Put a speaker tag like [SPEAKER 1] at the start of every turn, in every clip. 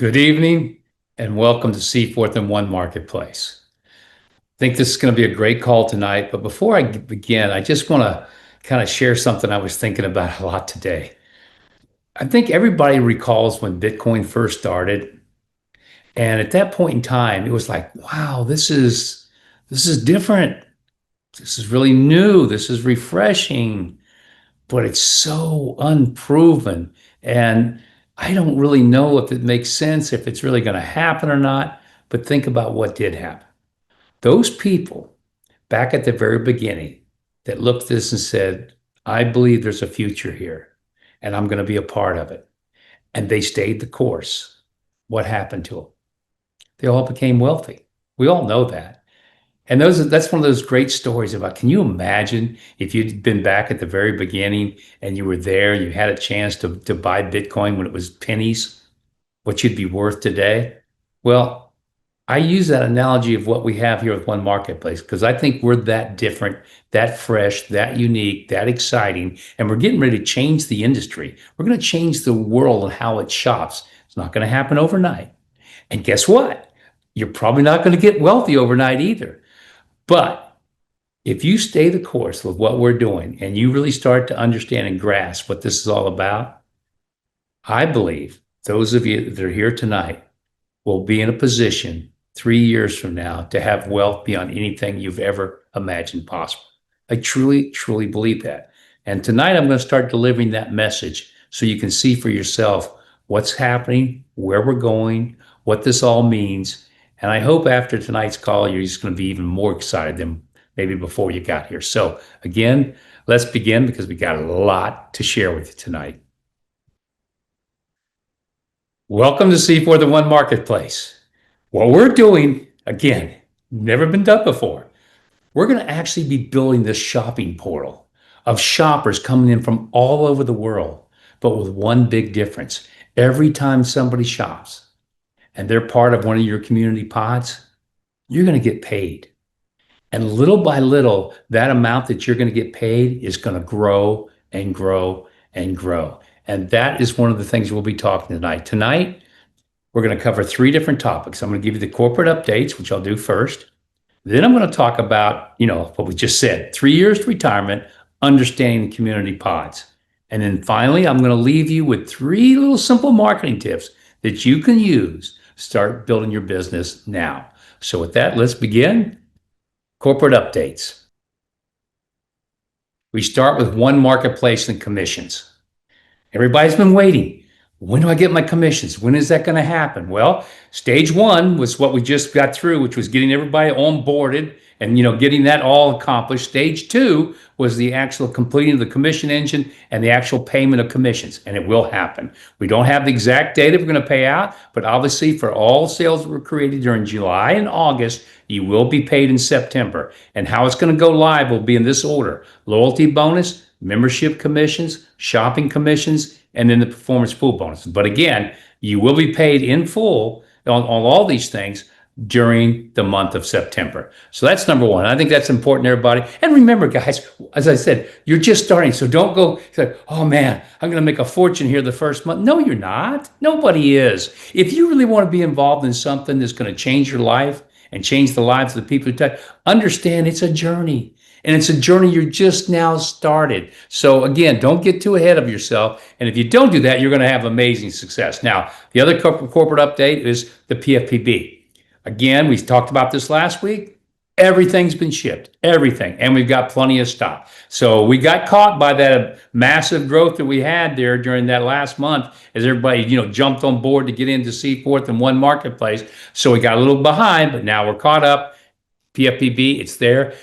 [SPEAKER 1] Good evening and welcome to CFORTH and One Marketplace. I think this is going to be a great call tonight, but before I begin, I just want to kind of share something I was thinking about a lot today. I think everybody recalls when Bitcoin first started, and at that point in time, it was like, wow, this is different. This is really new. This is refreshing, but it's so unproven. And I don't really know if it makes sense, if it's really going to happen or not. But think about what did happen. Those people back at the very beginning that looked at this and said, I believe there's a future here and I'm going to be a part of it. And they stayed the course. What happened to them? They all became wealthy. We all know that. And that's one of those great stories about, can you imagine if you'd been back at the very beginning and you were there, you had a chance to buy Bitcoin when it was pennies, what you'd be worth today? Well, I use that analogy of what we have here with One Marketplace because I think we're that different, that fresh, that unique, that exciting, and we're getting ready to change the industry. We're going to change the world and how it shops. It's not going to happen overnight. And guess what? You're probably not going to get wealthy overnight either. But if you stay the course with what we're doing and you really start to understand and grasp what this is all about, I believe those of you that are here tonight will be in a position 3 years from now to have wealth beyond anything you've ever imagined possible. I truly, truly believe that. And tonight I'm going to start delivering that message so you can see for yourself what's happening, where we're going, what this all means. And I hope after tonight's call, you're just going to be even more excited than maybe before you got here. So again, let's begin because we got a lot to share with you tonight. Welcome to CFORTH and One Marketplace. What we're doing, again, never been done before. We're going to actually be building this shopping portal of shoppers coming in from all over the world, but with one big difference. Every time somebody shops and they're part of one of your community pods, you're going to get paid. And little by little, that amount that you're going to get paid is going to grow and grow and grow. And that is one of the things we'll be talking tonight. Tonight, we're going to cover 3 different topics. I'm going to give you the corporate updates, which I'll do first. Then I'm going to talk about, what we just said, 3 years to retirement, understanding community pods. And then finally, I'm going to leave you with 3 little simple marketing tips that you can use to start building your business now. So with that, let's begin. Corporate updates. We start with One Marketplace and commissions. Everybody's been waiting. When do I get my commissions? When is that going to happen? Well, stage 1 was what we just got through, which was getting everybody onboarded and, getting that all accomplished. Stage 2 was the actual completing of the commission engine and the actual payment of commissions, and it will happen. We don't have the exact date that we're going to pay out, but obviously for all sales that were created during July and August, you will be paid in September. And how it's going to go live will be in this order: loyalty bonus, membership commissions, shopping commissions, and then the performance pool bonus. But again, you will be paid in full on all these things during the month of September. So that's number 1. I think that's important, everybody. And remember, guys, as I said, you're just starting. So don't go say, oh man, I'm going to make a fortune here the first month. No, you're not. Nobody is. If you really want to be involved in something that's going to change your life and change the lives of the people you touch, understand it's a journey. And it's a journey you're just now started. So again, don't get too ahead of yourself. And if you don't do that, you're going to have amazing success. Now, the other corporate update is the PFPB. Again, we talked about this last week. Everything's been shipped, everything. And we've got plenty of stock. So we got caught by that massive growth that we had there during that last month as everybody, jumped on board to get into CFORTH and One Marketplace. So we got a little behind, but now we're caught up. PFPB, it's there.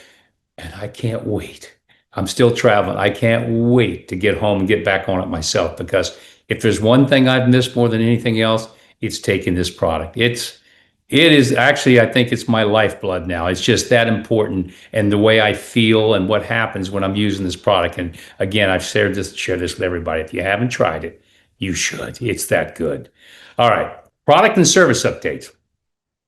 [SPEAKER 1] And I can't wait. I'm still traveling. I can't wait to get home and get back on it myself, because if there's one thing I've missed more than anything else, it's taking this product. It is actually, I think it's my lifeblood now. It's just that important, and the way I feel and what happens when I'm using this product. And again, I've shared this with everybody. If you haven't tried it, you should. It's that good. All right. Product and service updates.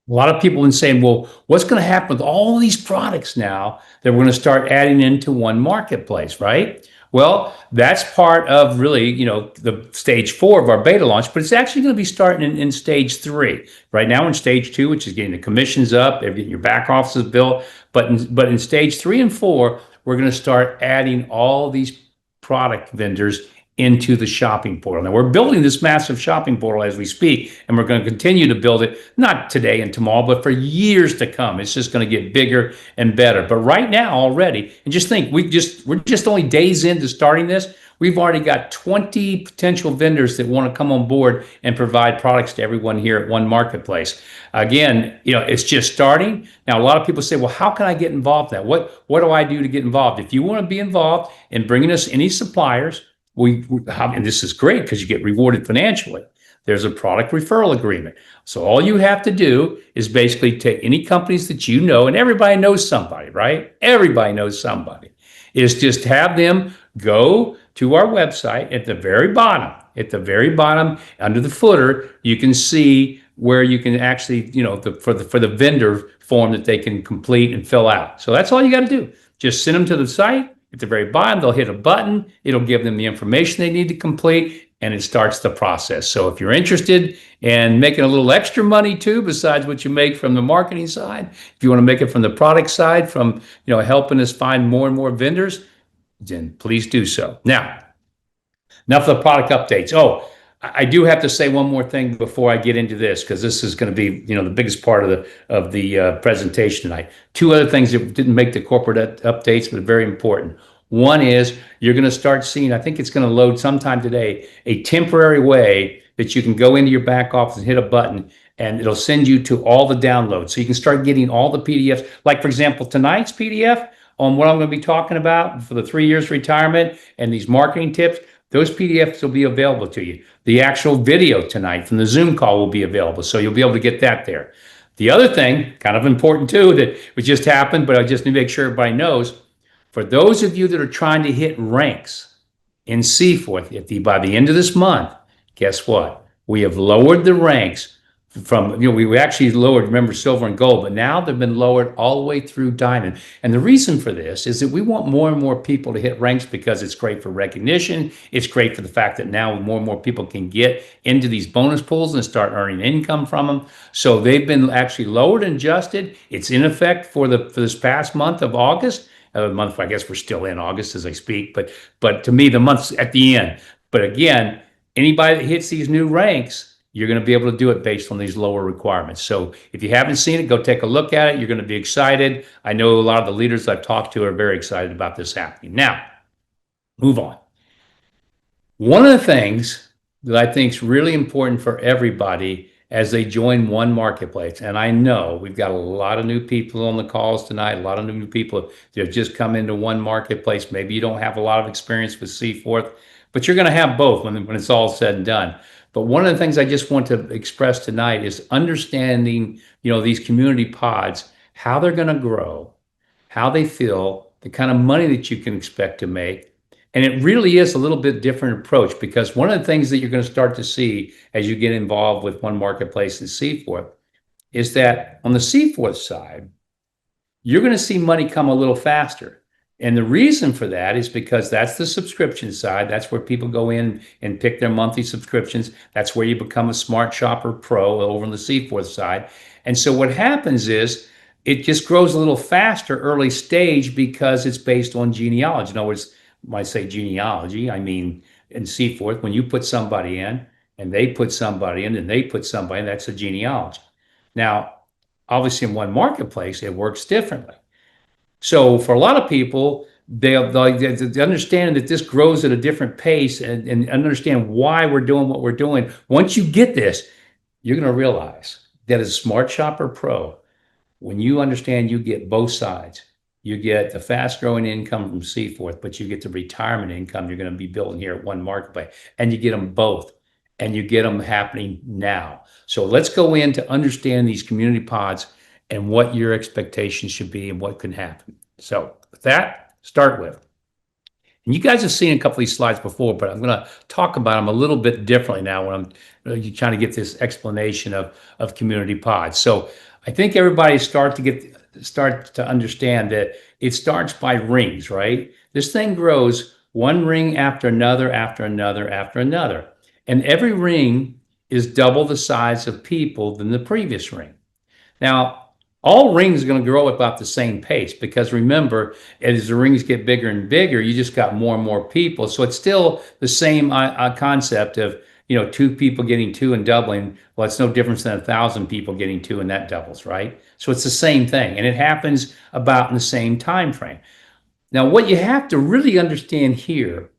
[SPEAKER 1] A lot of people have been saying, well, what's going to happen with all these products now that we're going to start adding into one marketplace, right? Well, that's part of really, the stage 4 of our beta launch, but it's actually going to be starting in stage 3. Right now in stage 2, which is getting the commissions up, getting your back offices built. But in stage 3 and 4, we're going to start adding all these product vendors into the shopping portal. Now we're building this massive shopping portal as we speak, and we're going to continue to build it, not today and tomorrow, but for years to come. It's just going to get bigger and better. But right now already, and just think, we're just only days into starting this. We've already got 20 potential vendors that want to come on board and provide products to everyone here at One Marketplace. Again, it's just starting. Now, a lot of people say, well, how can I get involved in that? What do I do to get involved? If you want to be involved in bringing us any suppliers, and this is great because you get rewarded financially. There's a product referral agreement. So all you have to do is basically take any companies that you know, and everybody knows somebody, right? Everybody knows somebody. Is just have them go to our website at the very bottom, under the footer, you can see where you can actually, for the vendor form that they can complete and fill out. So that's all you got to do. Just send them to the site. At the very bottom, they'll hit a button. It'll give them the information they need to complete, and it starts the process. So if you're interested in making a little extra money too, besides what you make from the marketing side, if you want to make it from the product side, from helping us find more and more vendors, then please do so. Now, enough of the product updates. Oh, I do have to say one more thing before I get into this, because this is going to be, the biggest part of the presentation tonight. Two other things that didn't make the corporate updates, but are very important. One is you're going to start seeing, I think it's going to load sometime today, a temporary way that you can go into your back office and hit a button, and it'll send you to all the downloads. So you can start getting all the PDFs. Like, for example, tonight's PDF on what I'm going to be talking about for the 3 years retirement and these marketing tips. Those PDFs will be available to you. The actual video tonight from the Zoom call will be available, so you'll be able to get that there. The other thing, kind of important too, that just happened, but I just need to make sure everybody knows, for those of you that are trying to hit ranks in CFORTH, by the end of this month, guess what? We have lowered the ranks from, we actually lowered, remember, silver and gold, but now they've been lowered all the way through diamond. And the reason for this is that we want more and more people to hit ranks because it's great for recognition. It's great for the fact that now more and more people can get into these bonus pools and start earning income from them. So they've been actually lowered and adjusted. It's in effect for this past month of August. I guess we're still in August as I speak, but to me, the month's at the end. But again, anybody that hits these new ranks, you're going to be able to do it based on these lower requirements. So if you haven't seen it, go take a look at it. You're going to be excited. I know a lot of the leaders I've talked to are very excited about this happening. Now, move on. One of the things that I think is really important for everybody as they join One Marketplace, and I know we've got a lot of new people on the calls tonight, a lot of new people that have just come into One Marketplace. Maybe you don't have a lot of experience with CFORTH, but you're going to have both when it's all said and done. But one of the things I just want to express tonight is understanding, these community pods, how they're going to grow, how they feel, the kind of money that you can expect to make. And it really is a little bit different approach, because one of the things that you're going to start to see as you get involved with One Marketplace and CFORTH is that on the CFORTH side, you're going to see money come a little faster. And the reason for that is because that's the subscription side. That's where people go in and pick their monthly subscriptions. That's where you become a Smart Shopper Pro over on the CFORTH side. And so what happens is it just grows a little faster early stage because it's based on genealogy. In other words, when I say genealogy, I mean in CFORTH, when you put somebody in and they put somebody in and they put somebody in, that's a genealogy. Now, obviously in One Marketplace, it works differently. So for a lot of people, they understand that this grows at a different pace and understand why we're doing what we're doing. Once you get this, you're going to realize that as a Smart Shopper Pro, when you understand you get both sides, you get the fast growing income from CFORTH, but you get the retirement income you're going to be building here at One Marketplace, and you get them both, and you get them happening now. So let's go in to understand these community pods and what your expectations should be and what can happen. So with that, start with. And you guys have seen a couple of these slides before, but I'm going to talk about them a little bit differently now when I'm really trying to get this explanation of community pods. So I think everybody start to understand that it starts by rings, right? This thing grows one ring after another, after another, after another. And every ring is double the size of people than the previous ring. Now, all rings are going to grow about the same pace because remember, as the rings get bigger and bigger, you just got more and more people. So it's still the same concept of two people getting two and doubling. Well, it's no difference than 1,000 people getting two and that doubles, right? So it's the same thing, and it happens about in the same time frame. Now, what you have to really understand here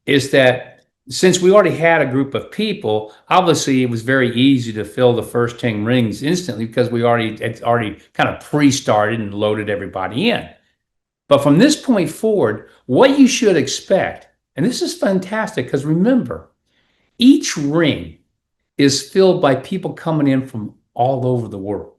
[SPEAKER 1] is that since we already had a group of people, obviously it was very easy to fill the first 10 rings instantly because it's already kind of pre-started and loaded everybody in. But from this point forward, what you should expect, and this is fantastic because remember, each ring is filled by people coming in from all over the world.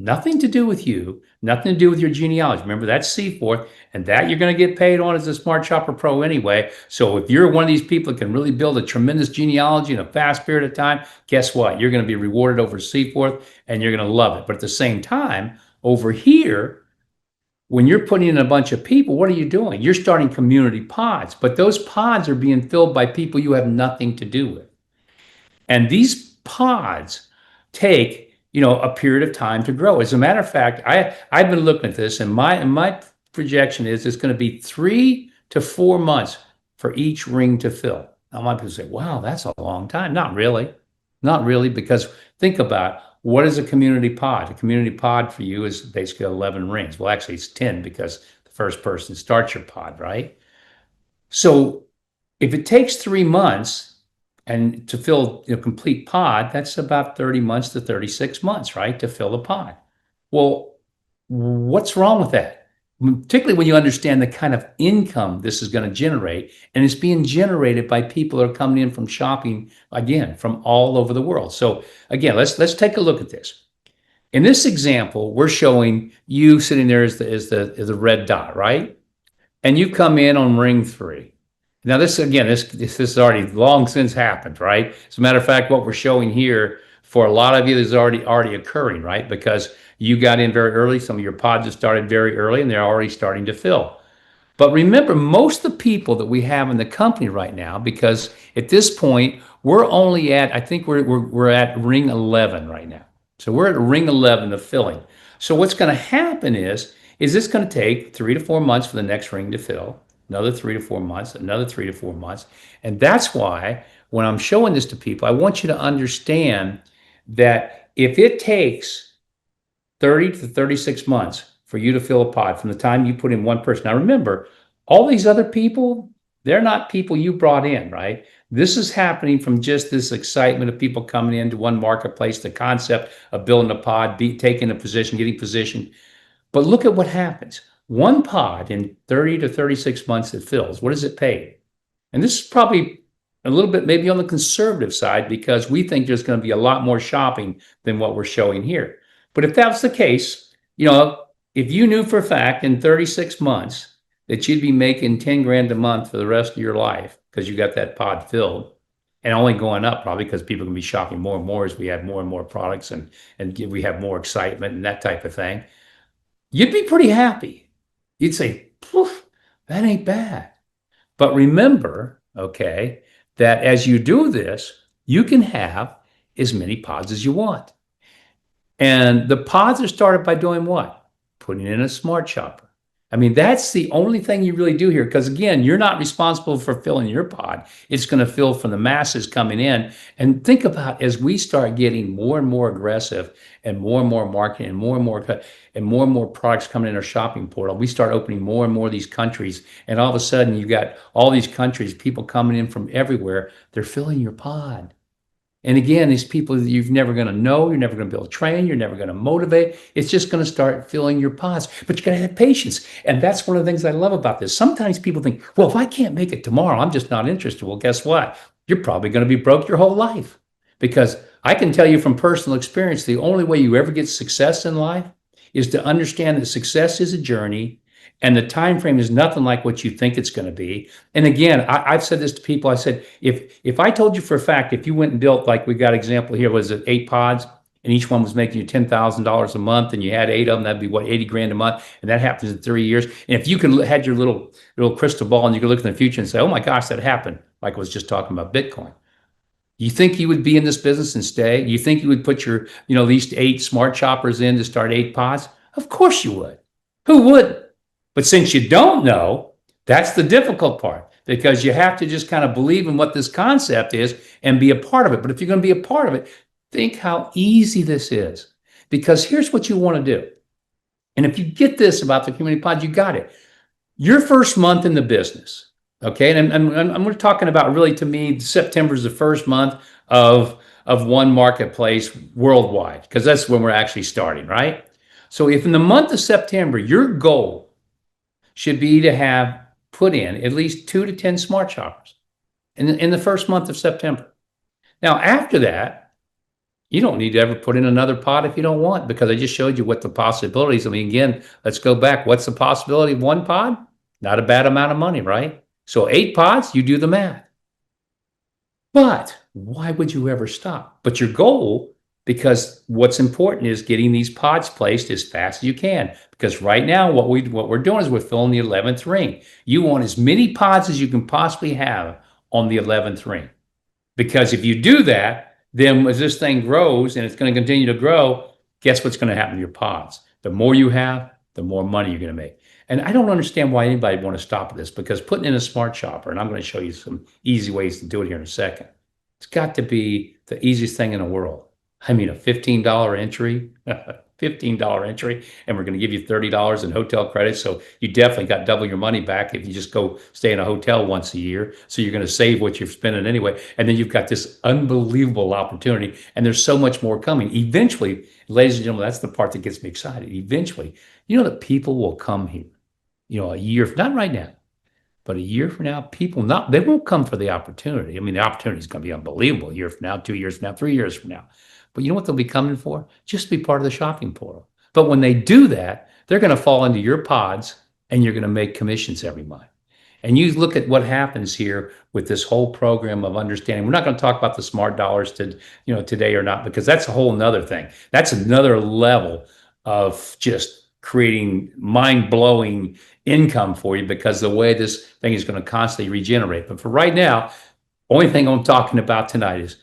[SPEAKER 1] Nothing to do with you, nothing to do with your genealogy. Remember, that's CFORTH, and that you're going to get paid on as a Smart Shopper Pro anyway. So if you're one of these people that can really build a tremendous genealogy in a fast period of time, guess what? You're going to be rewarded over CFORTH, and you're going to love it. But at the same time, over here, when you're putting in a bunch of people, what are you doing? You're starting community pods, but those pods are being filled by people you have nothing to do with. And these pods take a period of time to grow. As a matter of fact, I've been looking at this, and my projection is it's going to be 3 to 4 months for each ring to fill. Now, my people say, "Wow, that's a long time." Not really, not really, because think about what is a community pod. A community pod for you is basically 11 rings. Well, actually, it's 10 because the first person starts your pod, right? So if it takes 3 months and to fill a complete pod, that's about 30 months to 36 months, right? To fill a pod. Well, what's wrong with that? Particularly when you understand the kind of income this is going to generate, and it's being generated by people that are coming in from shopping, again, from all over the world. So again, let's take a look at this. In this example, we're showing you sitting there as the red dot, right? And you come in on ring 3. Now, this has already long since happened, right? As a matter of fact, what we're showing here for a lot of you is already occurring, right? Because you got in very early. Some of your pods have started very early, and they're already starting to fill. But remember, most of the people that we have in the company right now, because at this point, we're only at, I think we're at ring 11 right now. So we're at ring 11 of filling. So what's going to happen is it's going to take 3 to 4 months for the next ring to fill, another 3 to 4 months, another 3 to 4 months. And that's why when I'm showing this to people, I want you to understand that if it takes 30 to 36 months for you to fill a pod from the time you put in one person. Now remember, all these other people, they're not people you brought in, right? This is happening from just this excitement of people coming into One Marketplace, the concept of building a pod, taking a position, getting position. But look at what happens. One pod in 30 to 36 months it fills. What does it pay? And this is probably a little bit maybe on the conservative side because we think there's going to be a lot more shopping than what we're showing here. But if that's the case, if you knew for a fact in 36 months that you'd be making 10 grand a month for the rest of your life because you got that pod filled and only going up probably because people can be shopping more and more as we have more and more products and we have more excitement and that type of thing, you'd be pretty happy. You'd say, poof, that ain't bad. But remember, okay, that as you do this, you can have as many pods as you want. And the pods are started by doing what? Putting in a Smart Shopper. I mean, that's the only thing you really do here. Because again, you're not responsible for filling your pod. It's going to fill from the masses coming in. And think about as we start getting more and more aggressive and more marketing and more and more products coming in our shopping portal, we start opening more and more of these countries. And all of a sudden you got all these countries, people coming in from everywhere. They're filling your pod. And again, these people that you're never going to know, you're never going to be able to train, you're never going to motivate. It's just going to start filling your pods. But you got to have patience. And that's one of the things I love about this. Sometimes people think, well, if I can't make it tomorrow, I'm just not interested. Well, guess what? You're probably going to be broke your whole life. Because I can tell you from personal experience, the only way you ever get success in life is to understand that success is a journey. And the time frame is nothing like what you think it's going to be. And again, I've said this to people. I said, if I told you for a fact, if you went and built, like we got example here, was it 8 pods, and each one was making you $10,000 a month, and you had eight of them, that'd be what, 80 grand a month. And that happens in 3 years. And if you could had your little crystal ball and you could look in the future and say, oh my gosh, that happened, like I was just talking about Bitcoin. You think you would be in this business and stay? You think you would put your, at least eight smart shoppers in to start eight pods? Of course you would. Who wouldn't? But since you don't know, that's the difficult part, because you have to just kind of believe in what this concept is and be a part of it. But if you're going to be a part of it, think how easy this is. Because here's what you want to do. And if you get this about the community pod, you got it. Your first month in the business, okay? And we're talking about, really, to me, September is the first month of One Marketplace worldwide, because that's when we're actually starting, right? So if in the month of September, your goal should be to have put in at least 2 to 10 smart shoppers in the first month of September. Now, after that, you don't need to ever put in another pod if you don't want, because I just showed you what the possibilities. I mean, again, let's go back. What's the possibility of one pod? Not a bad amount of money, right? So 8 pods, you do the math. But why would you ever stop? But your goal, because what's important is getting these pods placed as fast as you can. Because right now, what we're doing is we're filling the 11th ring. You want as many pods as you can possibly have on the 11th ring. Because if you do that, then as this thing grows, and it's going to continue to grow, guess what's going to happen to your pods? The more you have, the more money you're going to make. And I don't understand why anybody would want to stop at this, because putting in a smart shopper, and I'm going to show you some easy ways to do it here in a second, it's got to be the easiest thing in the world. I mean, a $15 entry, $15 entry, and we're going to give you $30 in hotel credits. So you definitely got double your money back if you just go stay in a hotel once a year. So you're going to save what you're spending anyway. And then you've got this unbelievable opportunity, and there's so much more coming. Eventually, ladies and gentlemen, that's the part that gets me excited. Eventually, that people will come here, a year, not right now, but a year from now, they won't come for the opportunity. I mean, the opportunity is going to be unbelievable a year from now, 2 years from now, 3 years from now. But you know what they'll be coming for? Just to be part of the shopping portal. But when they do that, they're going to fall into your pods, and you're going to make commissions every month. And you look at what happens here with this whole program of understanding. We're not going to talk about the smart dollars today or not, because that's a whole nother thing. That's another level of just creating mind-blowing income for you, because the way this thing is going to constantly regenerate. But for right now, only thing I'm talking about tonight is,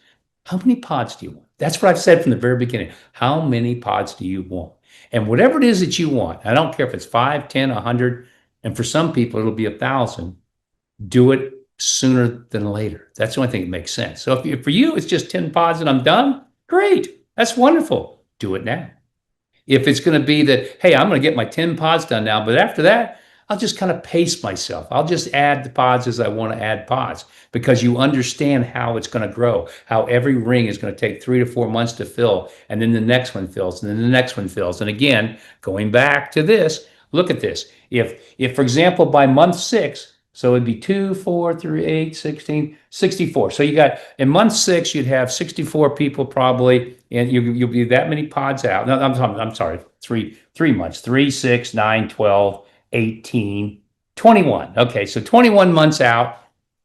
[SPEAKER 1] how many pods do you want? That's what I've said from the very beginning. How many pods do you want? And whatever it is that you want, I don't care if it's 5, 10, 100, and for some people it'll be 1,000. Do it sooner than later. That's the only thing that makes sense. So if for you it's just 10 pods and I'm done, great. That's wonderful. Do it now. If it's going to be that, hey, I'm going to get my 10 pods done now, but after that, I'll just kind of pace myself. I'll just add the pods as I want to add pods, because you understand how it's going to grow, how every ring is going to take 3 to 4 months to fill, and then the next one fills, and then the next one fills. And again, going back to this, look at this. If for example, by month 6, so it'd be 2, 4, 3, 8, 16, 64. So you got, in month 6, you'd have 64 people probably, and you'll be that many pods out. No, I'm sorry, 3 months, 3, 6, 9, 12, 18, 21. Okay, so 21 months out,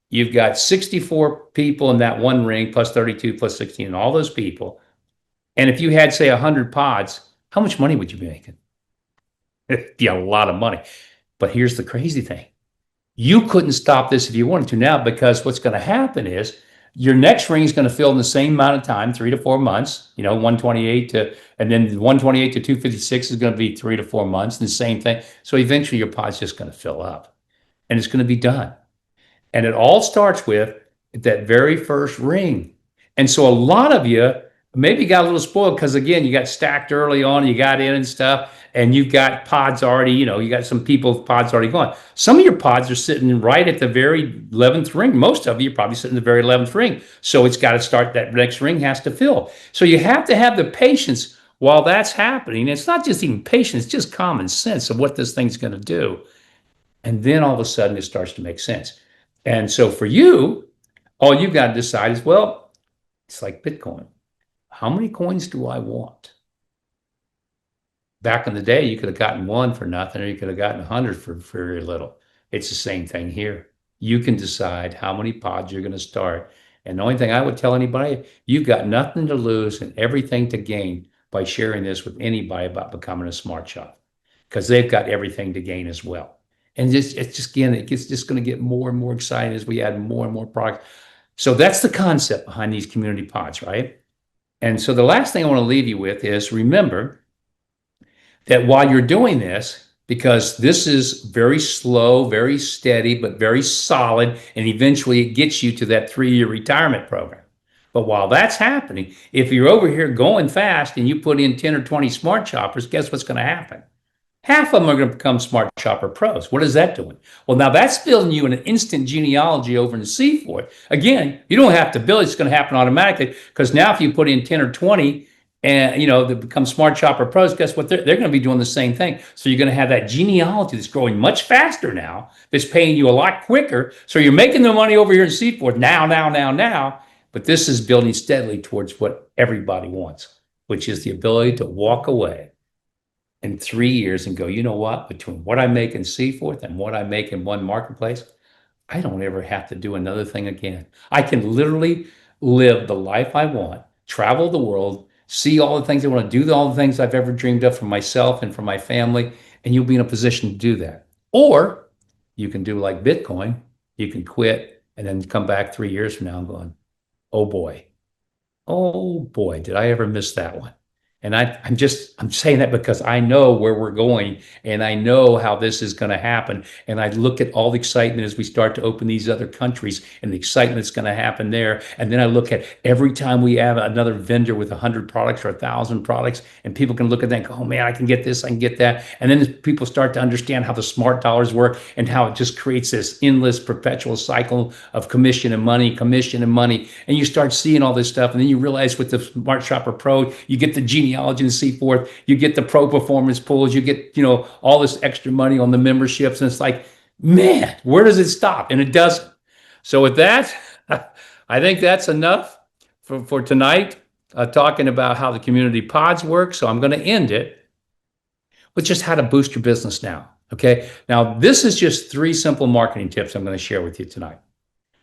[SPEAKER 1] you've got 64 people in that one ring, plus 32, plus 16, and all those people. And if you had, say, 100 pods, how much money would you be making? It'd be a lot of money. But here's the crazy thing. You couldn't stop this if you wanted to now, because what's going to happen is your next ring is going to fill in the same amount of time, 3 to 4 months, 128 and then 128 to 256 is going to be 3 to 4 months, and the same thing. So eventually your pod's just going to fill up, and it's going to be done. And it all starts with that very first ring. And so a lot of you maybe got a little spoiled, because again, you got stacked early on, you got in and stuff, and you've got pods already, you got some people with pods already gone. Some of your pods are sitting right at the very 11th ring. Most of you are probably sitting in the very 11th ring. So it's got to start, that next ring has to fill. So you have to have the patience while that's happening. It's not just even patience, it's just common sense of what this thing's going to do. And then all of a sudden it starts to make sense. And so for you, all you've got to decide is, well, it's like Bitcoin. How many coins do I want? Back in the day, you could have gotten 1 for nothing, or you could have gotten 100 for very little. It's the same thing here. You can decide how many pods you're going to start. And the only thing I would tell anybody, you've got nothing to lose and everything to gain by sharing this with anybody about becoming a smart shop, because they've got everything to gain as well. And it's just, again, it gets just going to get more and more exciting as we add more and more products. So that's the concept behind these community pods, right? And so the last thing I want to leave you with is, remember that while you're doing this, because this is very slow, very steady, but very solid, and eventually it gets you to that 3-year retirement program. But while that's happening, if you're over here going fast and you put in 10 or 20 smart shoppers, guess what's going to happen? Half of them are going to become Smart Shopper Pros. What is that doing? Well, now that's building you an instant genealogy over in CFORTH. Again, you don't have to build it. It's going to happen automatically, because now if you put in 10 or 20 and, they become Smart Shopper Pros, guess what? They're going to be doing the same thing. So you're going to have that genealogy that's growing much faster now, that's paying you a lot quicker. So you're making the money over here in CFORTH now. But this is building steadily towards what everybody wants, which is the ability to walk away in 3 years and go, you know what, between what I make in CFORTH and what I make in One Marketplace, I don't ever have to do another thing again. I can literally live the life I want, travel the world, see all the things I want to do, all the things I've ever dreamed of for myself and for my family, and you'll be in a position to do that. Or you can do like Bitcoin, you can quit and then come back 3 years from now and going, oh boy, did I ever miss that one. And I'm saying that because I know where we're going, and I know how this is going to happen. And I look at all the excitement as we start to open these other countries and the excitement that's going to happen there. And then I look at every time we have another vendor with 100 products or 1,000 products, and people can look at that and go, oh man, I can get this, I can get that. And then people start to understand how the smart dollars work and how it just creates this endless perpetual cycle of commission and money. And you start seeing all this stuff. And then you realize with the Smart Shopper Pro, you get the genealogy and CFORTH, you get the pro performance pools, you get, all this extra money on the memberships. And it's like, man, where does it stop? And it doesn't. So with that, I think that's enough for tonight, talking about how the community pods work. So I'm going to end it with just how to boost your business now. Okay. Now, this is just 3 simple marketing tips I'm going to share with you tonight.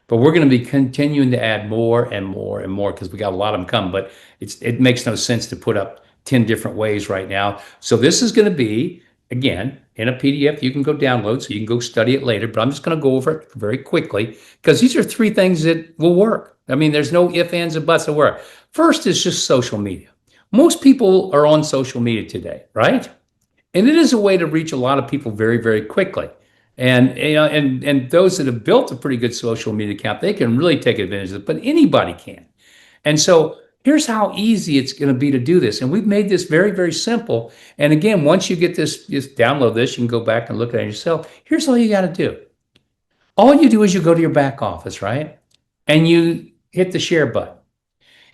[SPEAKER 1] But we're going to be continuing to add more and more and more, because we got a lot of them coming, but it makes no sense to put up 10 different ways right now. So this is going to be, again, in a PDF you can go download, so you can go study it later, but I'm just going to go over it very quickly, because these are 3 things that will work. I mean, there's no ifs, ands, and buts that work. First is just social media. Most people are on social media today, right? And it is a way to reach a lot of people very, very quickly. And and those that have built a pretty good social media account, they can really take advantage of it, but anybody can. And so here's how easy it's going to be to do this. And we've made this very, very simple. And again, once you get this, just download this, you can go back and look at it yourself. Here's all you got to do. All you do is you go to your back office, right? And you hit the share button.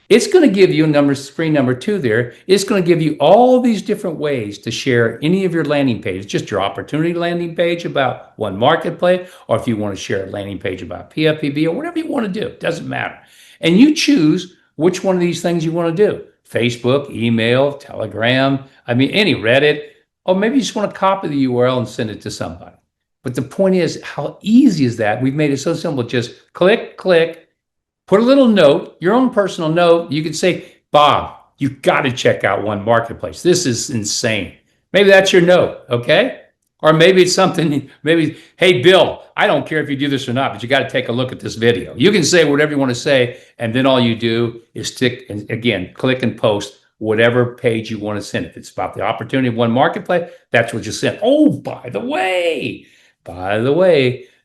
[SPEAKER 1] It's going to give you screen number 2 there. It's going to give you all these different ways to share any of your landing pages, just your opportunity landing page about One Marketplace, or if you want to share a landing page about PFPB or whatever you want to do, it doesn't matter. And you choose which one of these things you want to do. Facebook, email, Telegram, any Reddit, or maybe you just want to copy the URL and send it to somebody. But the point is, how easy is that? We've made it so simple. Just click, put a little note, your own personal note. You could say, Bob, you've got to check out One Marketplace. This is insane. Maybe that's your note, okay? Or maybe it's something, hey, Bill, I don't care if you do this or not, but you got to take a look at this video. You can say whatever you want to say, and then all you do is click and post whatever page you want to send. If it's about the opportunity of One Marketplace, that's what you send. Oh, by the way,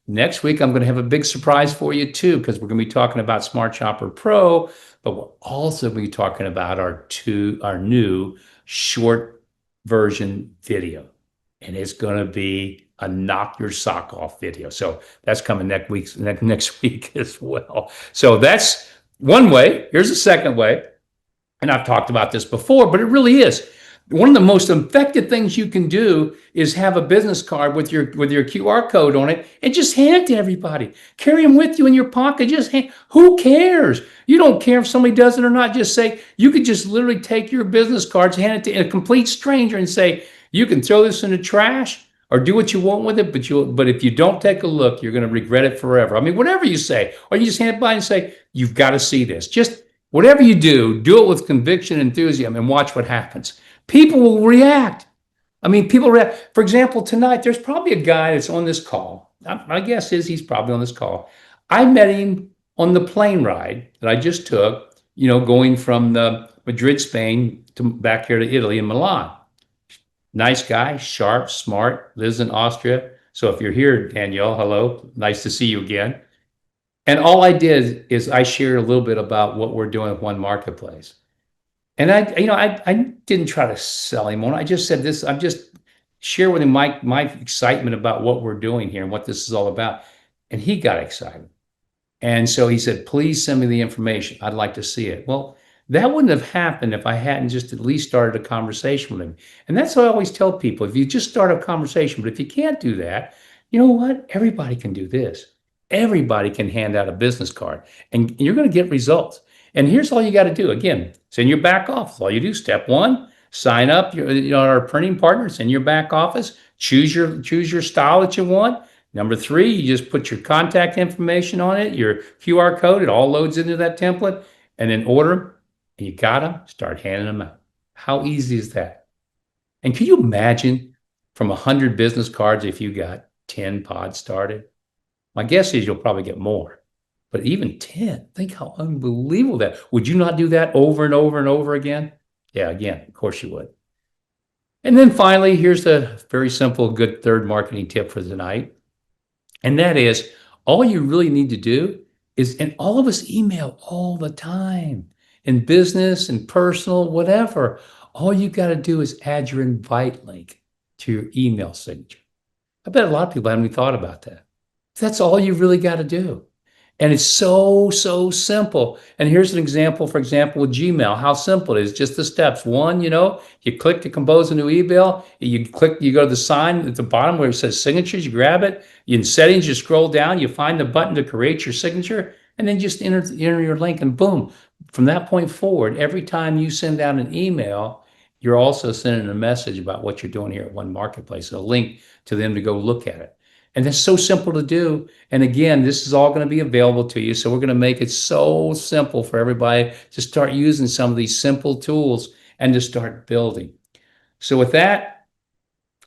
[SPEAKER 1] next week, I'm going to have a big surprise for you too, because we're going to be talking about Smart Shopper Pro, but we'll also be talking about our new short version video. And it's going to be a knock your sock off video. So that's coming next week as well. So that's one way. Here's a second way. And I've talked about this before, but it really is. One of the most effective things you can do is have a business card with your QR code on it and just hand it to everybody. Carry them with you in your pocket. Who cares? You don't care if somebody does it or not. Just say, you could just literally take your business cards, hand it to a complete stranger and say, you can throw this in the trash or do what you want with it, but if you don't take a look, you're going to regret it forever. Whatever you say, or you just hand it by and say, you've got to see this. Just Whatever you do it with conviction and enthusiasm and watch what happens. People will react. I mean, people react. For example, tonight, there's probably a guy that's on this call. My guess is he's probably on this call. I met him on the plane ride that I just took, going from the Madrid, Spain to back here to Italy and Milan. Nice guy, sharp, smart, lives in Austria. So if you're here, Danielle, hello. Nice to see you again. And all I did is I shared a little bit about what we're doing with One Marketplace. And I didn't try to sell him on. I just said this. I'm just share with him my excitement about what we're doing here and what this is all about. And he got excited. And so he said, please send me the information. I'd like to see it. Well, that wouldn't have happened if I hadn't just at least started a conversation with him. And that's what I always tell people. If you just start a conversation, but if you can't do that, you know what? Everybody can do this. Everybody can hand out a business card and you're going to get results. And here's all you got to do. Again, it's in your back office. All you do, step one, sign up our printing partners in your back office. Choose your style that you want. Number three, you just put your contact information on it, your QR code, it all loads into that template, and then order them. And you got them, start handing them out. How easy is that? And can you imagine from 100 business cards if you got 10 pods started? My guess is you'll probably get more. But even 10, think how unbelievable that. Would you not do that over and over and over again? Yeah, again, of course you would. And then finally, here's a very simple, good third marketing tip for tonight. And that is all you really need to do is, and all of us email all the time in business and personal, whatever. All you got to do is add your invite link to your email signature. I bet a lot of people haven't even thought about that. That's all you really got to do. And it's so, so simple. And here's an example, for example, with Gmail, how simple it is. Just the steps. One, you click to compose a new email. You go to the sign at the bottom where it says signatures, you grab it. In settings, you scroll down, you find the button to create your signature, and then just enter your link, and boom. From that point forward, every time you send out an email, you're also sending a message about what you're doing here at One Marketplace, a link to them to go look at it. And it's so simple to do. And again, this is all going to be available to you. So we're going to make it so simple for everybody to start using some of these simple tools and to start building. So with that,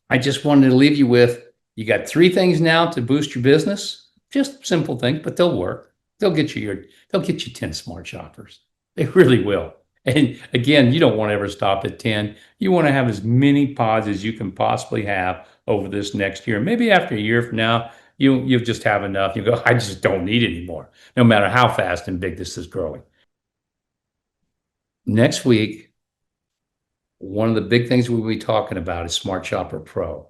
[SPEAKER 1] I just wanted to leave you with, you got 3 things now to boost your business. Just simple things, but they'll work. They'll get you 10 smart shoppers. They really will. And again, you don't want to ever stop at 10. You want to have as many pods as you can possibly have over this next year. Maybe after a year from now, you'll just have enough. You go, I just don't need it anymore, no matter how fast and big this is growing. Next week, one of the big things we'll be talking about is Smart Shopper Pro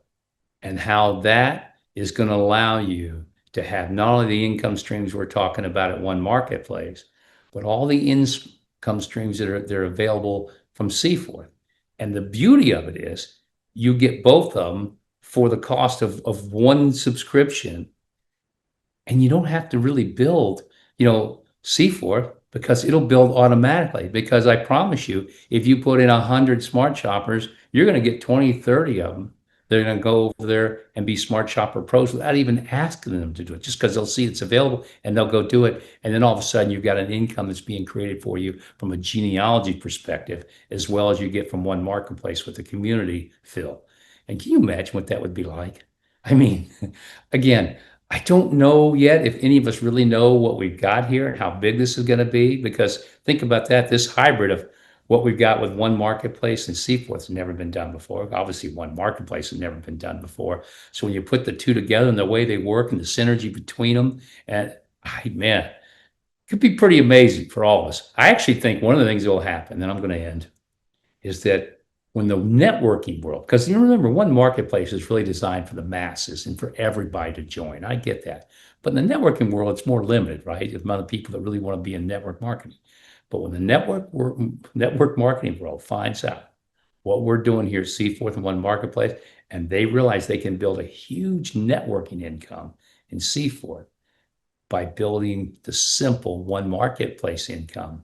[SPEAKER 1] and how that is going to allow you to have not only the income streams we're talking about at One Marketplace, but all the income streams that are available from CFORTH. And the beauty of it is you get both of them for the cost of one subscription. And you don't have to really build, CFORTH, because it'll build automatically. Because I promise you, if you put in 100 smart shoppers, you're going to get 20, 30 of them. They're going to go over there and be Smart Shopper Pros without even asking them to do it, just because they'll see it's available and they'll go do it. And then all of a sudden, you've got an income that's being created for you from a genealogy perspective, as well as you get from One Marketplace with the community fill. And can you imagine what that would be like? I mean, again, I don't know yet if any of us really know what we've got here and how big this is going to be, because think about that. This hybrid of what we've got with One Marketplace and CFORTH has never been done before. Obviously, One Marketplace has never been done before. So when you put the two together and the way they work and the synergy between them, and man, it could be pretty amazing for all of us. I actually think one of the things that will happen, then I'm going to end, is that when the networking world, because you remember, One Marketplace is really designed for the masses and for everybody to join. I get that. But in the networking world, it's more limited, right? The amount of people that really want to be in network marketing. But when the network marketing world finds out what we're doing here at CFORTH and One Marketplace, and they realize they can build a huge networking income in CFORTH by building the simple One Marketplace income,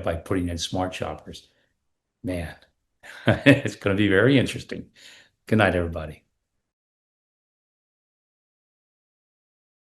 [SPEAKER 1] by putting in smart shoppers, man, it's going to be very interesting. Good night, everybody.